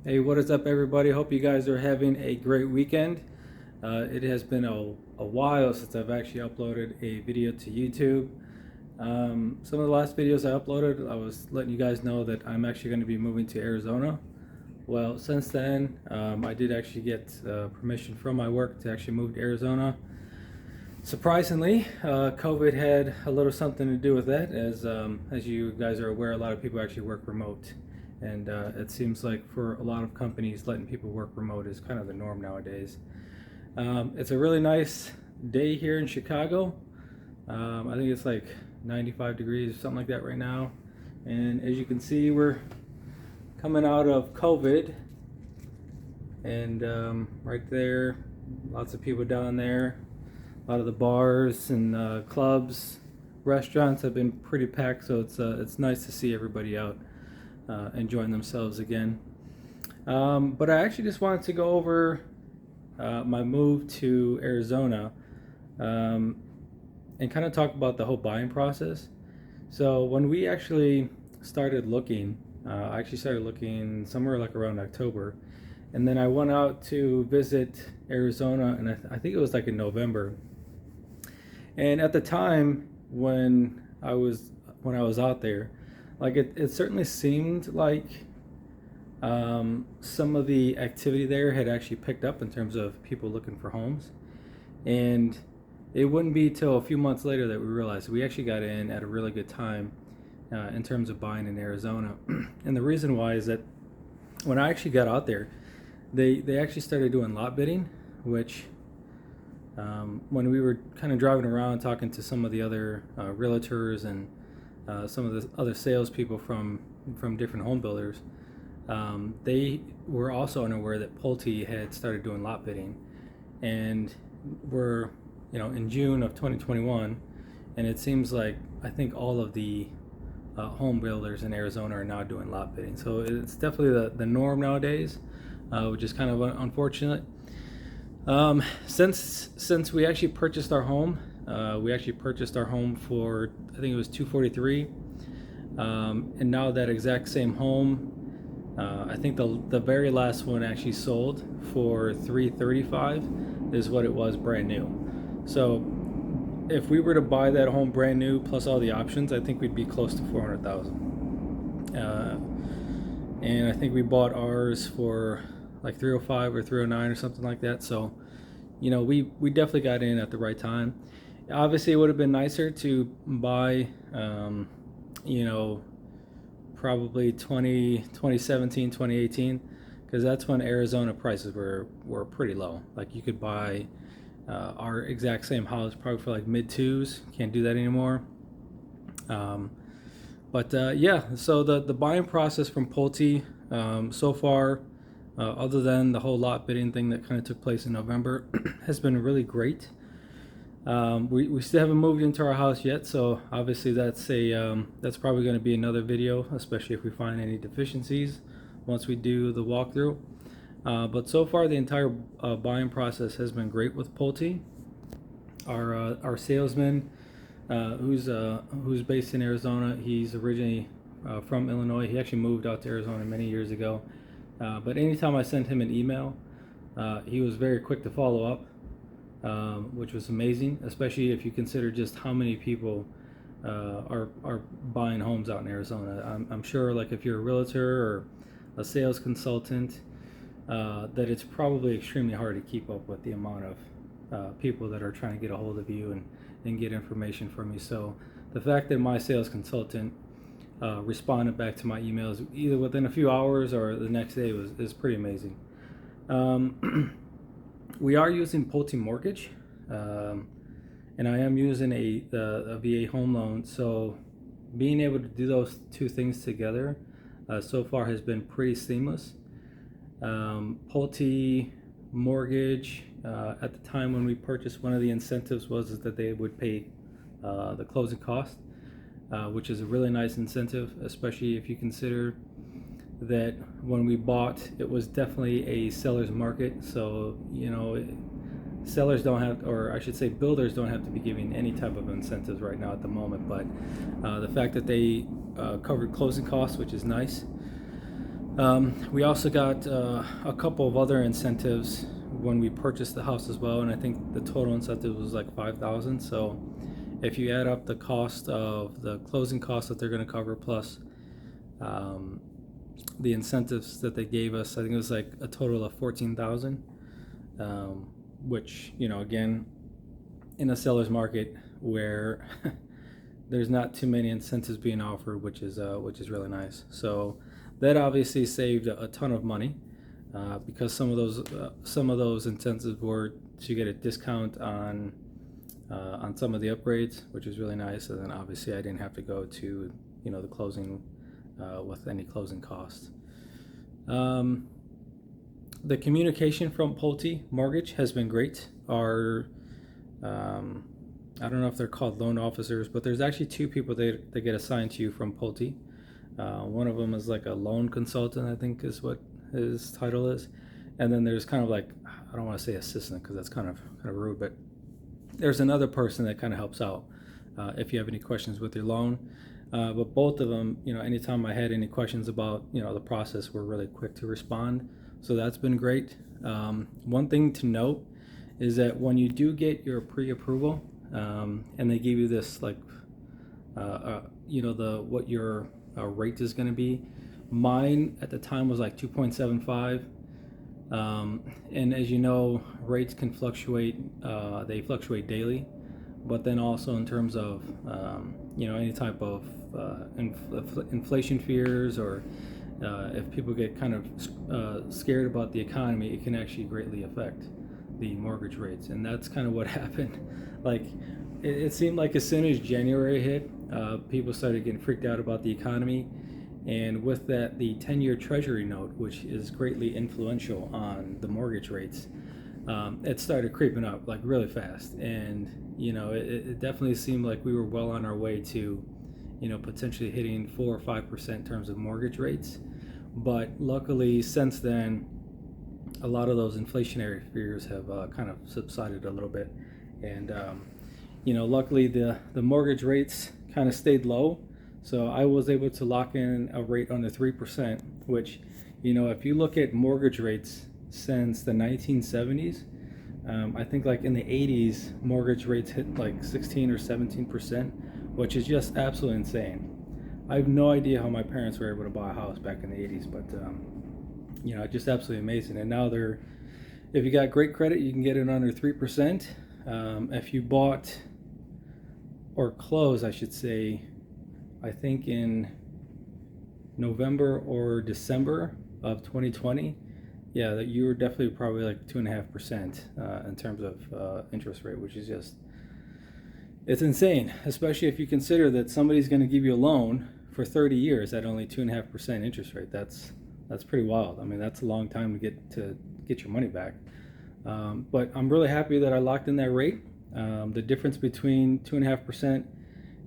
Hey, what is up, everybody? Hope you guys are having a great weekend. It has been a while since I've actually uploaded a video to YouTube. Some of the last videos I uploaded, I was letting you guys know that I'm actually going to be moving to Arizona. Well, since then, I did actually get permission from my work to actually move to Arizona. Surprisingly, COVID had a little something to do with that. As you guys are aware, a lot of people actually work remote. And it seems like for a lot of companies, letting people work remote is kind of the norm nowadays. It's a really nice day here in Chicago. I think it's like 95 degrees, something like that right now. And as you can see, we're coming out of COVID. And right there, lots of people down there. A lot of the bars and clubs, restaurants have been pretty packed, so it's nice to see everybody out enjoying themselves again. But I actually just wanted to go over my move to Arizona and kind of talk about the whole buying process. So when we actually started looking, I actually started looking somewhere like around October, and then I went out to visit Arizona, and I think it was like in November. And at the time when I was out there, like it certainly seemed like some of the activity there had actually picked up in terms of people looking for homes. And it wouldn't be till a few months later that we realized we actually got in at a really good time in terms of buying in Arizona. And the reason why is that when I actually got out there, they actually started doing lot bidding, which when we were kind of driving around talking to some of the other realtors and some of the other salespeople from different home builders, they were also unaware that Pulte had started doing lot bidding, and we're in June of 2021, and it seems like I think all of the home builders in Arizona are now doing lot bidding. So it's definitely the norm nowadays, which is kind of unfortunate. Since we actually purchased our home, for, I think it was 243, and now that exact same home, I think the very last one actually sold for 335 is what it was brand new. So if we were to buy that home brand new plus all the options, I think we'd be close to 400,000. And I think we bought ours for like 305 or 309 or something like that. So we definitely got in at the right time. Obviously, it would have been nicer to buy, probably 2017, 2018, because that's when Arizona prices were pretty low. Like you could buy our exact same house probably for like mid twos. Can't do that anymore. Yeah, so the buying process from Pulte so far, other than the whole lot bidding thing that kind of took place in November, has been really great. We still haven't moved into our house yet, so obviously that's probably going to be another video, especially if we find any deficiencies once we do the walkthrough. But so far, the entire buying process has been great with Pulte. Our salesman, who's based in Arizona, he's originally from Illinois. He actually moved out to Arizona many years ago. But anytime I sent him an email, he was very quick to follow up, which was amazing, especially if you consider just how many people are buying homes out in Arizona. I'm sure, like if you're a realtor or a sales consultant, that it's probably extremely hard to keep up with the amount of people that are trying to get a hold of you and get information from you. So the fact that my sales consultant responded back to my emails either within a few hours or the next day is pretty amazing. We are using Pulte Mortgage, and I am using a VA home loan. So being able to do those two things together so far has been pretty seamless. Pulte Mortgage, at the time when we purchased, one of the incentives was that they would pay the closing cost, which is a really nice incentive, especially if you consider that when we bought, it was definitely a seller's market. So sellers don't have, or I should say builders don't have to be giving any type of incentives right now at the moment, but the fact that they covered closing costs, which is nice. We also got a couple of other incentives when we purchased the house as well, and I think the total incentive was like 5,000. So if you add up the cost of the closing costs that they're going to cover plus um, the incentives that they gave us, I think it was like a total of 14,000. Which, again, in a seller's market where there's not too many incentives being offered, which is really nice. So that obviously saved a ton of money because some of those incentives were to get a discount on some of the upgrades, which is really nice. And then obviously I didn't have to go to the closing with any closing costs. The communication from Pulte Mortgage has been great. Our I don't know if they're called loan officers, but there's actually two people that get assigned to you from Pulte. One of them is like a loan consultant, I think is what his title is, and then there's kind of like, I don't want to say assistant because that's kind of rude, but there's another person that kind of helps out if you have any questions with your loan. But both of them, anytime I had any questions about the process, were really quick to respond. So that's been great. One thing to note is that when you do get your pre-approval, and they give you this like, what your rate is going to be. Mine at the time was like 2.75, and as you know, rates can fluctuate. They fluctuate daily, but then also in terms of any type of inflation fears or if people get kind of scared about the economy, it can actually greatly affect the mortgage rates. And that's kind of what happened. Like, it seemed like as soon as January hit, people started getting freaked out about the economy. And with that, the 10-year Treasury note, which is greatly influential on the mortgage rates, it started creeping up like really fast. And, it definitely seemed like we were well on our way to, potentially hitting 4 or 5% in terms of mortgage rates. But luckily, since then, a lot of those inflationary fears have kind of subsided a little bit. And, luckily the mortgage rates kind of stayed low. So I was able to lock in a rate under 3%, which, if you look at mortgage rates since the 1970s, I think like in the 80s, mortgage rates hit like 16 or 17%, which is just absolutely insane. I have no idea how my parents were able to buy a house back in the 80s, but just absolutely amazing. And now if you got great credit, you can get it under 3%. If you bought or closed, I should say, I think in November or December of 2020, that you were definitely probably like 2.5% in terms of interest rate, which is just, it's insane, especially if you consider that somebody's going to give you a loan for 30 years at only 2.5% interest rate. That's pretty wild. I mean, that's a long time to get your money back. But I'm really happy that I locked in that rate. The difference between 2.5%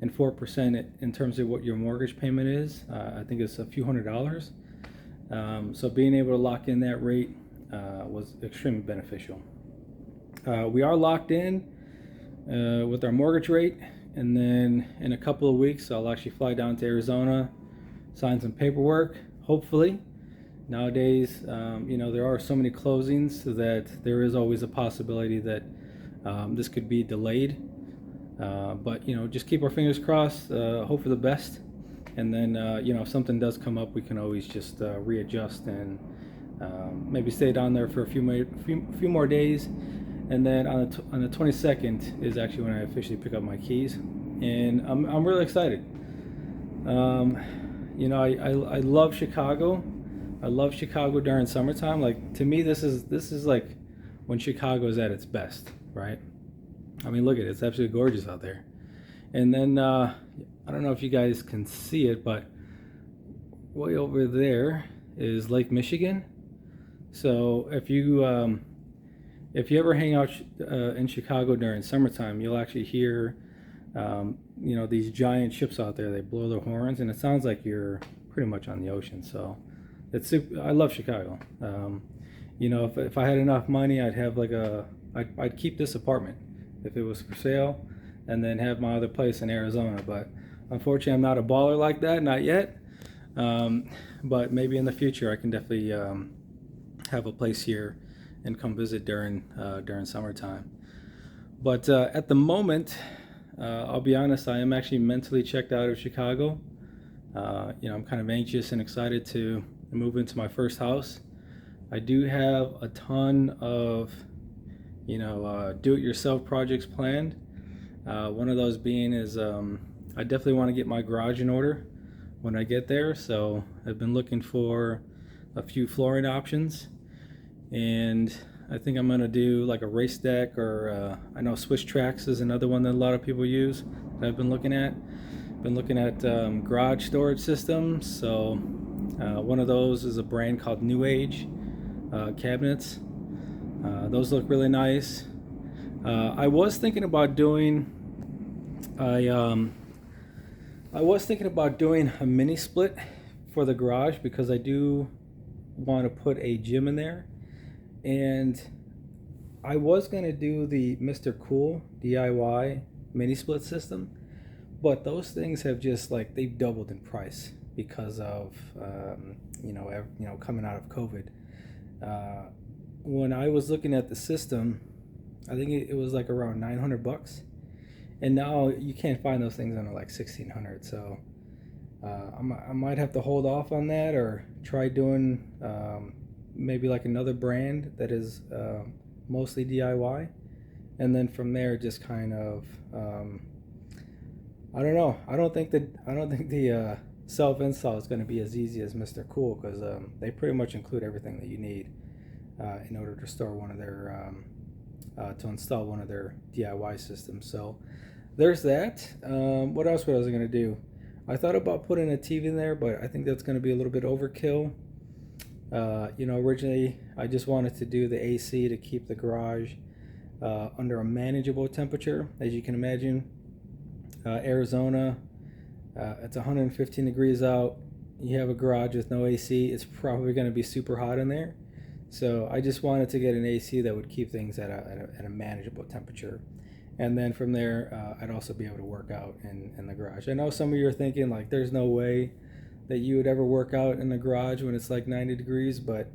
and 4% in terms of what your mortgage payment is, I think it's a few $100s. So being able to lock in that rate was extremely beneficial. We are locked in with our mortgage rate, and then in a couple of weeks I'll actually fly down to Arizona, sign some paperwork, hopefully. Nowadays, there are so many closings that there is always a possibility that this could be delayed. But just keep our fingers crossed, hope for the best. And then, if something does come up, we can always just readjust and maybe stay down there for a few more days. And then on the 22nd is actually when I officially pick up my keys, and I'm really excited. I love Chicago. I love Chicago during summertime. Like, to me, this is like when Chicago is at its best, right? I mean, look at it. It's absolutely gorgeous out there. And then, I don't know if you guys can see it, but way over there is Lake Michigan. So if you ever hang out in Chicago during summertime, you'll actually hear, these giant ships out there. They blow their horns, and it sounds like you're pretty much on the ocean. So I love Chicago. If I had enough money, I'd have I'd keep this apartment if it was for sale, and then have my other place in Arizona. But unfortunately, I'm not a baller like that, not yet. But maybe in the future I can definitely have a place here and come visit during summertime. But at the moment, I'll be honest, I am actually mentally checked out of Chicago. I'm kind of anxious and excited to move into my first house. I do have a ton of, do-it-yourself projects planned. One of those being is I definitely want to get my garage in order when I get there. So I've been looking for a few flooring options, and I think I'm gonna do like a race deck, or I know Swiss Tracks is another one that a lot of people use that I've been looking at. Garage storage systems. So one of those is a brand called New Age cabinets. Those look really nice. I was thinking about doing a mini split for the garage, because I do want to put a gym in there, and I was going to do the Mr. Cool DIY mini split system, but those things have just they've doubled in price because of coming out of COVID. When I was looking at the system, I think it was like around $900, and now you can't find those things under like $1,600. So I might have to hold off on that, or try doing maybe like another brand that is mostly DIY, and then from there just kind of I don't know. I don't think the self install is going to be as easy as Mr. Cool, because they pretty much include everything that you need in order to store one of their to install one of their DIY systems. So there's that. What else was I going to do? I thought about putting a TV in there, but I think that's going to be a little bit overkill. Originally I just wanted to do the AC to keep the garage under a manageable temperature. As you can imagine, Arizona, it's 115 degrees out. You have a garage with no AC, it's probably going to be super hot in there. So I just wanted to get an AC that would keep things at a manageable temperature. And then from there, I'd also be able to work out in the garage. I know some of you are thinking, like, there's no way that you would ever work out in the garage when it's like 90 degrees, but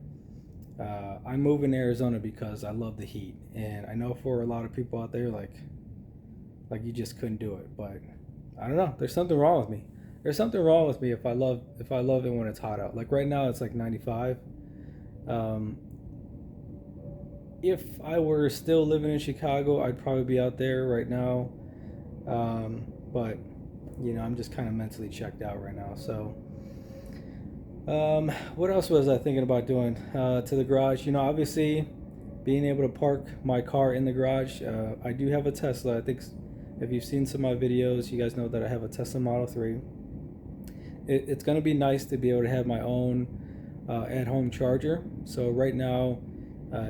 I'm moving to Arizona because I love the heat. And I know for a lot of people out there, like you just couldn't do it. But I don't know, there's something wrong with me. There's something wrong with me if I love it when it's hot out. Like right now it's like 95. If I were still living in Chicago, I'd probably be out there right now. But I'm just kind of mentally checked out right now. So what else was I thinking about doing to the garage? Obviously being able to park my car in the garage. I do have a Tesla. I think if you've seen some of my videos, you guys know that I have a Tesla Model 3. It's going to be nice to be able to have my own at-home charger. So right now,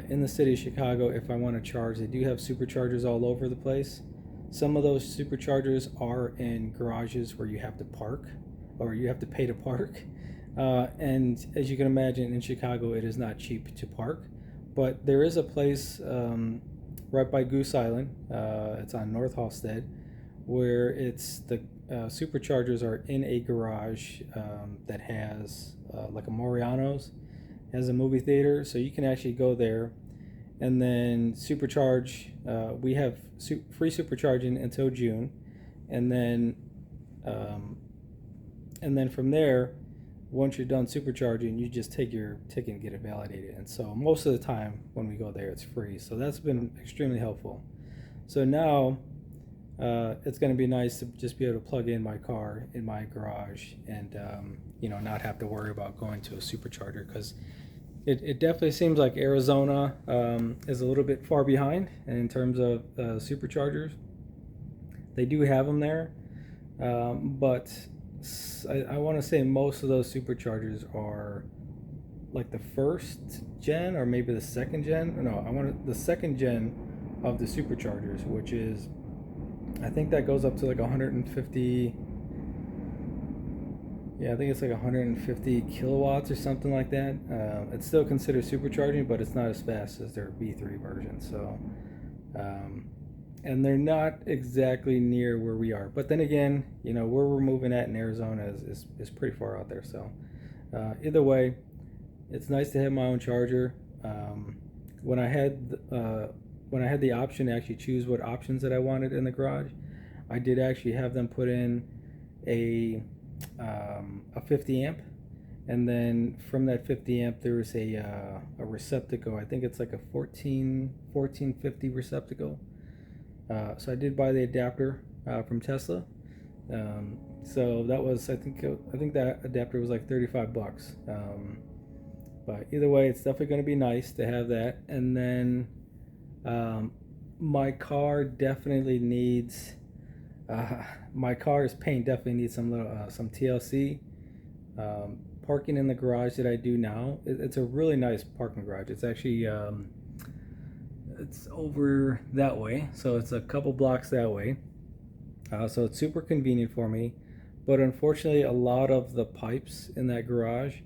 in the city of Chicago, if I want to charge, they do have superchargers all over the place. Some of those superchargers are in garages where you have to park, or you have to pay to park. And as you can imagine, in Chicago, it is not cheap to park. But there is a place right by Goose Island. It's on North Halstead, where it's the superchargers are in a garage that has like a Moriano's, has a movie theater, so you can actually go there and then supercharge. We have free supercharging until June, and then from there, once you're done supercharging, you just take your ticket and get it validated. And so most of the time when we go there, it's free. So that's been extremely helpful. So now it's going to be nice to just be able to plug in my car in my garage and not have to worry about going to a supercharger, because it definitely seems like Arizona is a little bit far behind in terms of superchargers. They do have them there, but I want to say most of those superchargers are like the first gen, or maybe the second gen. No, the second gen of the superchargers, which is, I think that goes up to like 150. Yeah, I think it's like 150 kilowatts or something like that. It's still considered supercharging, but it's not as fast as their V3 version. So and they're not exactly near where we are. But then again, where we're moving at in Arizona is pretty far out there. So either way, it's nice to have my own charger. When I had the option to actually choose what options that I wanted in the garage, I did actually have them put in a 50 amp, and then from that 50 amp there was a receptacle. I think it's like a 1450 receptacle. So I did buy the adapter from Tesla. So that was, I think that adapter was like $35. But either way, it's definitely going to be nice to have that. And then my car definitely needs my car's paint definitely needs some TLC. Parking in the garage that I do now, it's a really nice parking garage. It's actually it's over that way, so it's a couple blocks that way. So it's super convenient for me. But unfortunately, a lot of the pipes in that garage,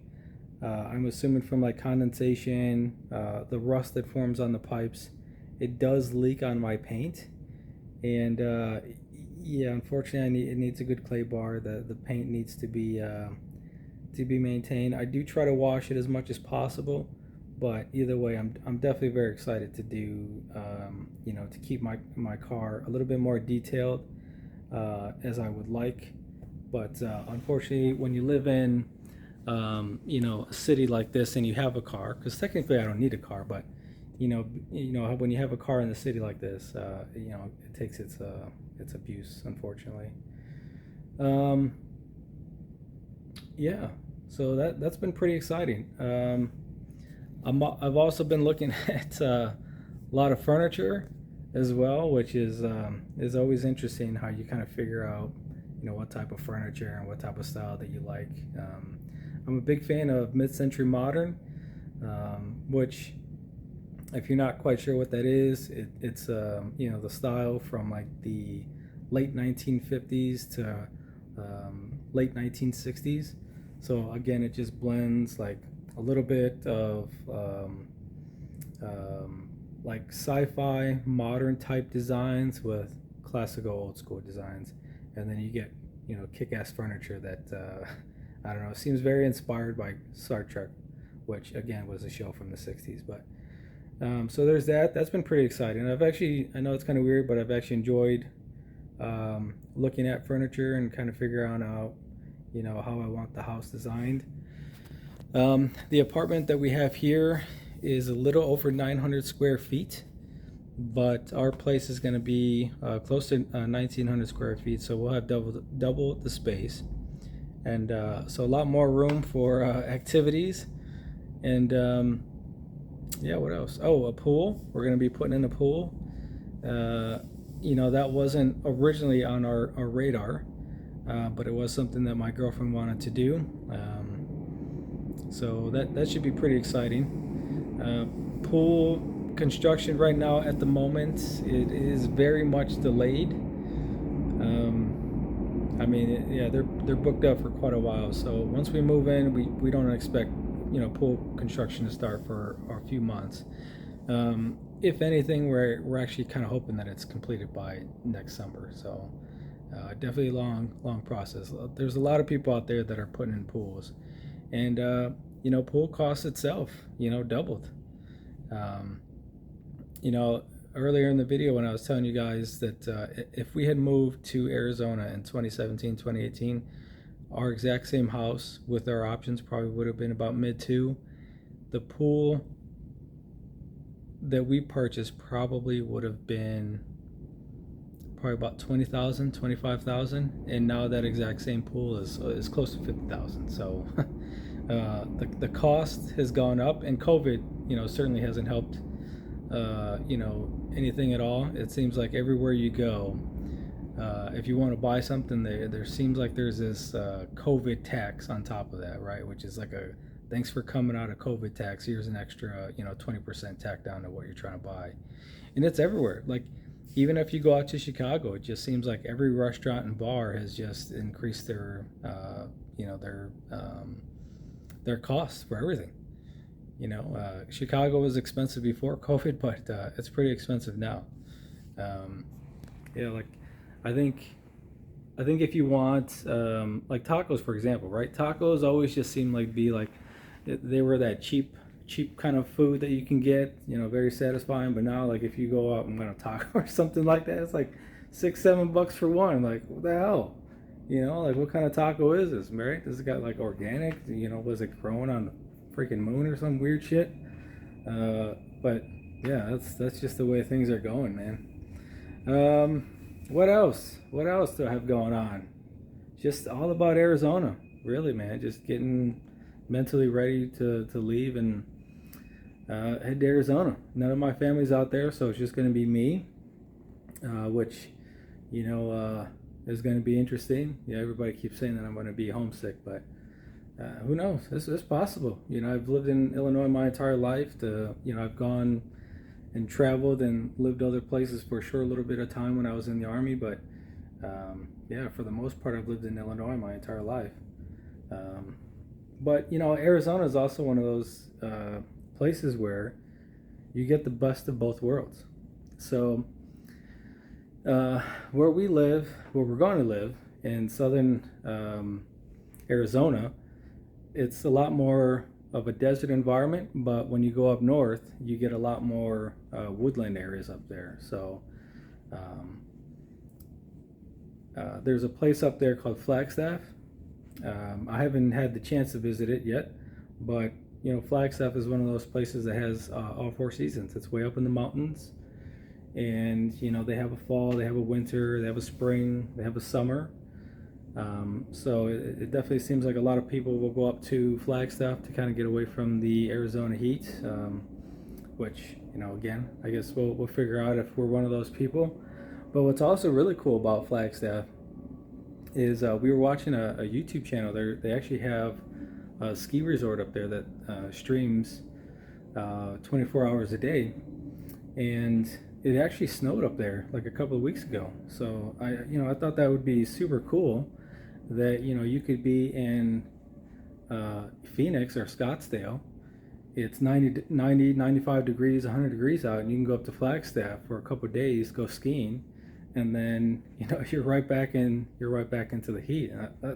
I'm assuming from like condensation, the rust that forms on the pipes, it does leak on my paint. And yeah, unfortunately, it needs a good clay bar. The paint needs to be maintained. I do try to wash it as much as possible, but either way, I'm definitely very excited to do to keep my car a little bit more detailed as I would like. But unfortunately, when you live in a city like this and you have a car, because technically I don't need a car, but when you have a car in the city like this, it takes its abuse, unfortunately. Yeah, so that's been pretty exciting. I've also been looking at a lot of furniture as well, which is always interesting how you kind of figure out what type of furniture and what type of style that you like. I'm a big fan of mid-century modern, which, if you're not quite sure what that is, it's the style from like the late 1950s to late 1960s. So again, it just blends like a little bit of like sci-fi modern type designs with classical old school designs, and then you get kick-ass furniture that I don't know, seems very inspired by Star Trek, which again was a show from the 60s. But so there's that. That's been pretty exciting. I know it's kind of weird, but I've actually enjoyed looking at furniture and kind of figuring out how I want the house designed. The apartment that we have here is a little over 900 square feet, but our place is going to be close to 1,900 square feet, so we'll have double the space, and so a lot more room for activities. And yeah, what else? Oh, a pool. We're going to be putting in a pool. That wasn't originally on our radar, but it was something that my girlfriend wanted to do. So that should be pretty exciting. Pool construction right now at the moment, it is very much delayed. They're booked up for quite a while. So once we move in, we don't expect pool construction to start for a few months. If anything, we're actually kind of hoping that it's completed by next summer. So definitely a long process. There's a lot of people out there that are putting in pools, and pool cost itself doubled. Earlier in the video when I was telling you guys that if we had moved to Arizona in 2017, 2018, our exact same house with our options probably would have been about mid-2. The pool that we purchased probably would have been probably about 20,000, 25,000, and now that exact same pool is close to 50,000. So the cost has gone up, and COVID certainly hasn't helped anything at all. It seems like everywhere you go, if you want to buy something, there seems like there's this COVID tax on top of that, right? Which is like a thanks for coming out of COVID tax. Here's an extra 20% tack down to what you're trying to buy, and it's everywhere. Like even if you go out to Chicago, it just seems like every restaurant and bar has just increased their their costs for everything. Chicago was expensive before COVID, but it's pretty expensive now. Yeah, like I think I think if you want like tacos, for example, right? Tacos always just seem like be like they were that cheap kind of food that you can get, very satisfying. But now, like if you go out and get a taco or something like that, it's like $6, $7 for one. Like what the hell? Like what kind of taco is this, right? This has got like organic. Was it growing on the freaking moon or some weird shit? But yeah, that's just the way things are going, man. What else? What else do I have going on? Just all about Arizona, really, man. Just getting mentally ready to leave and head to Arizona. None of my family's out there, so it's just going to be me, which, is going to be interesting. Yeah, everybody keeps saying that I'm going to be homesick, but who knows? It's possible. I've lived in Illinois my entire life. I've gone and traveled and lived other places for a short little bit of time when I was in the Army, but yeah, for the most part, I've lived in Illinois my entire life. But Arizona is also one of those places where you get the best of both worlds. So where we're going to live in southern Arizona, it's a lot more of a desert environment, but when you go up north, you get a lot more woodland areas up there. So there's a place up there called Flagstaff. I haven't had the chance to visit it yet, but Flagstaff is one of those places that has all four seasons. It's way up in the mountains, and they have a fall, they have a winter, they have a spring, they have a summer. So it definitely seems like a lot of people will go up to Flagstaff to kind of get away from the Arizona heat, which again, I guess we'll figure out if we're one of those people. But what's also really cool about Flagstaff is we were watching a YouTube channel. They actually have a ski resort up there that streams 24 hours a day, and it actually snowed up there like a couple of weeks ago. So I thought that would be super cool that you could be in Phoenix or Scottsdale. It's 95 degrees, 100 degrees out, and you can go up to Flagstaff for a couple of days, go skiing, and then you're right back into the heat.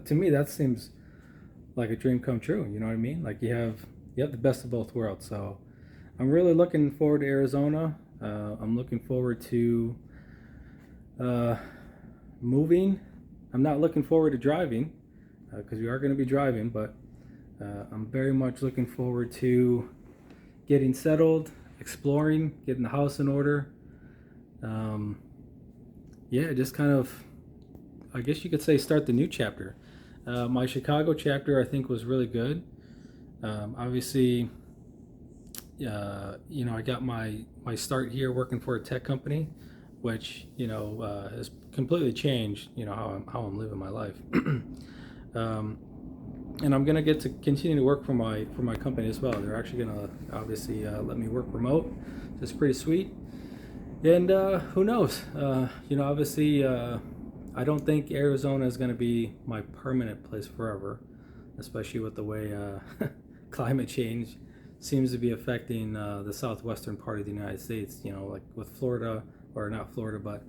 To me, that seems like a dream come true. You know what I mean? Like you have the best of both worlds. So I'm really looking forward to Arizona. I'm looking forward to moving. I'm not looking forward to driving because we are going to be driving, but I'm very much looking forward to getting settled, exploring, getting the house in order. Yeah, just kind of, I guess you could say, start the new chapter. My Chicago chapter, I think, was really good. Obviously, I got my start here working for a tech company, which has completely changed how I'm living my life. And I'm gonna get to continue to work for my company as well. They're actually gonna obviously let me work remote. So it's pretty sweet. And who knows? Obviously, I don't think Arizona is gonna be my permanent place forever, especially with the way climate change seems to be affecting the southwestern part of the United States. Like with Florida, or not Florida, but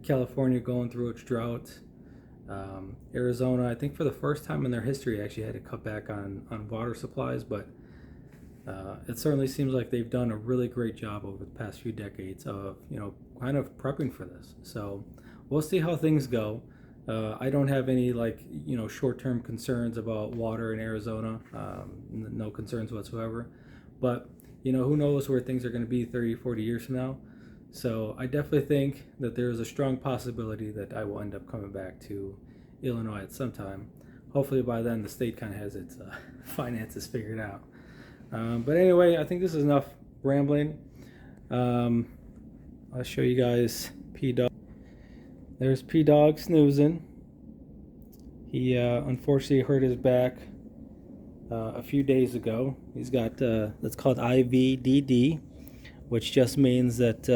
California going through its drought. Arizona, I think for the first time in their history, actually had to cut back on water supplies, but it certainly seems like they've done a really great job over the past few decades of kind of prepping for this. So we'll see how things go. I don't have any short-term concerns about water in Arizona. No concerns whatsoever. But who knows where things are going to be 30, 40 years from now. So I definitely think that there's a strong possibility that I will end up coming back to Illinois at some time. Hopefully by then the state kind of has its finances figured out. But anyway, I think this is enough rambling. I'll show you guys P-Dog. There's P-Dog snoozing. He unfortunately hurt his back a few days ago. He's got that's called IVDD, which just means that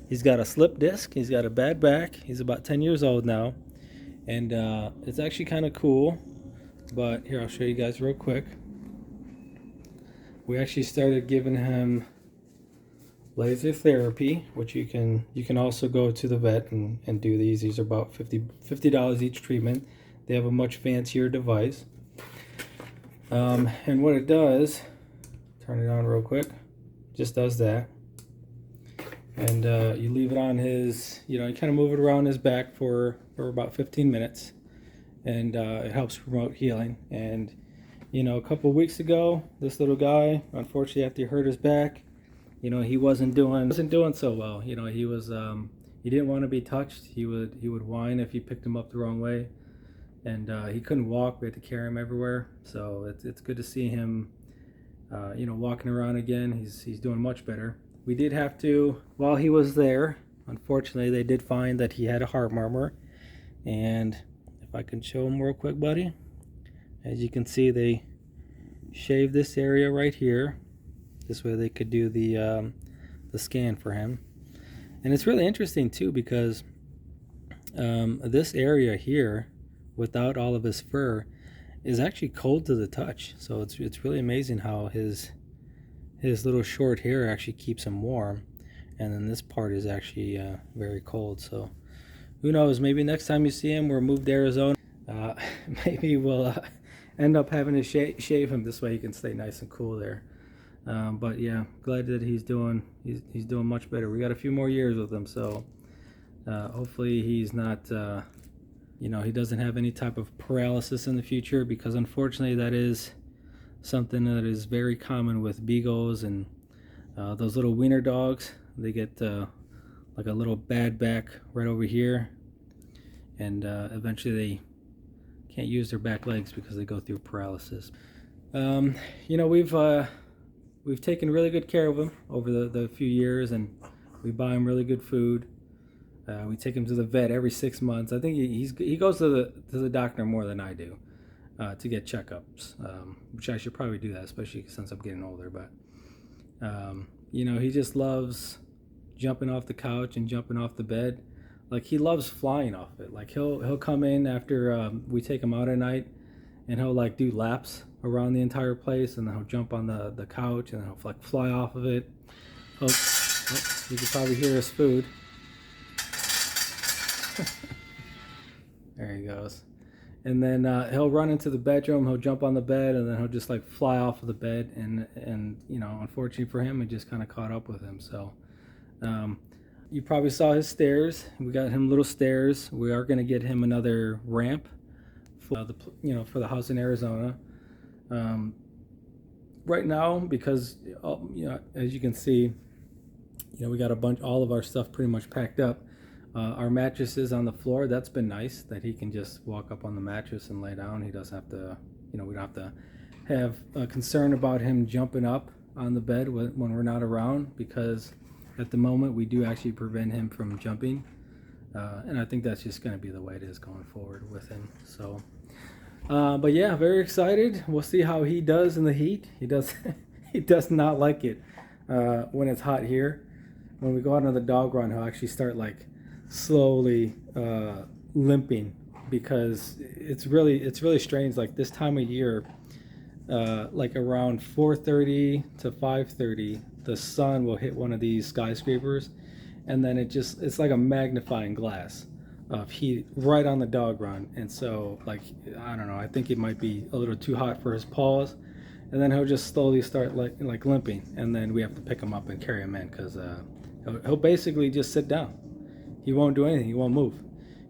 he's got a slip disc. He's got a bad back. He's about 10 years old now, and it's actually kind of cool. But here, I'll show you guys real quick. We actually started giving him laser therapy, which you can also go to the vet and do these. These are about $50 each treatment. They have a much fancier device. And what it does, turn it on real quick, just does that. And you leave it on his, you kind of move it around his back for about 15 minutes. And it helps promote healing. And, a couple of weeks ago, this little guy, unfortunately, after he hurt his back, he wasn't doing so well. He was he didn't want to be touched. He would whine if you picked him up the wrong way, and he couldn't walk. We had to carry him everywhere. So it's good to see him, walking around again. He's doing much better. We did have to, while he was there, unfortunately, they did find that he had a heart murmur, and if I can show him real quick, buddy, as you can see, they shaved this area right here. This way they could do the scan for him. And it's really interesting too, because this area here, without all of his fur, is actually cold to the touch. So it's really amazing how his little short hair actually keeps him warm, and then this part is actually very cold. So who knows, maybe next time you see him, we're moved to Arizona, maybe we'll end up having to shave him. This way he can stay nice and cool there. But yeah, glad that he's doing much better. We got a few more years with him, so hopefully he's not he doesn't have any type of paralysis in the future, because unfortunately that is something that is very common with beagles and those little wiener dogs. They get like a little bad back right over here, and eventually they can't use their back legs because they go through paralysis. We've taken really good care of him over the few years, and we buy him really good food. We take him to the vet every 6 months. I think he goes to the doctor more than I do to get checkups, which I should probably do that, especially since I'm getting older. But he just loves jumping off the couch and jumping off the bed. Like, he loves flying off it. Like, he'll come in after we take him out at night, and he'll like do laps around the entire place, and then he'll jump on the couch, and then he'll like fly off of it. You can probably hear his food. There he goes. And then he'll run into the bedroom, he'll jump on the bed, and then he'll just like fly off of the bed, and unfortunately for him, it just kind of caught up with him. So you probably saw his stairs. We got him little stairs. We are going to get him another ramp for the house in Arizona. Right now, because as you can see, we got all of our stuff pretty much packed up. Our mattress is on the floor. That's been nice that he can just walk up on the mattress and lay down. He doesn't have to, we don't have to have a concern about him jumping up on the bed when we're not around, because at the moment we do actually prevent him from jumping. And I think that's just going to be the way it is going forward with him. So, but yeah, very excited. We'll see how he does in the heat. He does not like it when it's hot here. When we go out on the dog run, he'll actually start like slowly limping, because it's really strange. Like this time of year, like around 4:30 to 5:30, the sun will hit one of these skyscrapers, and then it's like a magnifying glass of heat right on the dog run. And so, like, I don't know, I think it might be a little too hot for his paws, and then he'll just slowly start like limping, and then we have to pick him up and carry him in, because he'll basically just sit down. He won't do anything. He won't move.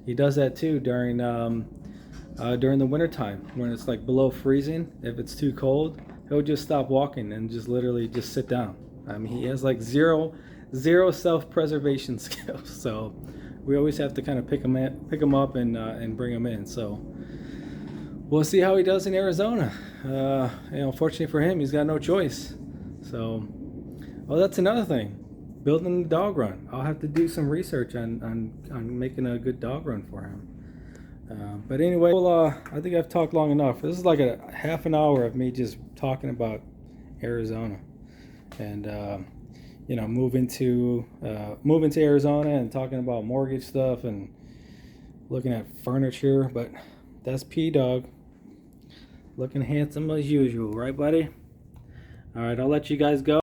He does that too during the winter time, when it's like below freezing. If it's too cold, he'll just stop walking and just literally just sit down. I mean, he has like zero self-preservation skills. So we always have to kind of pick him up and bring him in. So we'll see how he does in Arizona. Unfortunately for him, he's got no choice. So, well, that's another thing. Building the dog run. I'll have to do some research on making a good dog run for him. But anyway, well, I think I've talked long enough. This is like a half an hour of me just talking about Arizona, and moving to Arizona, and talking about mortgage stuff and looking at furniture. But that's P-Dog, looking handsome as usual, right, buddy? All right, I'll let you guys go.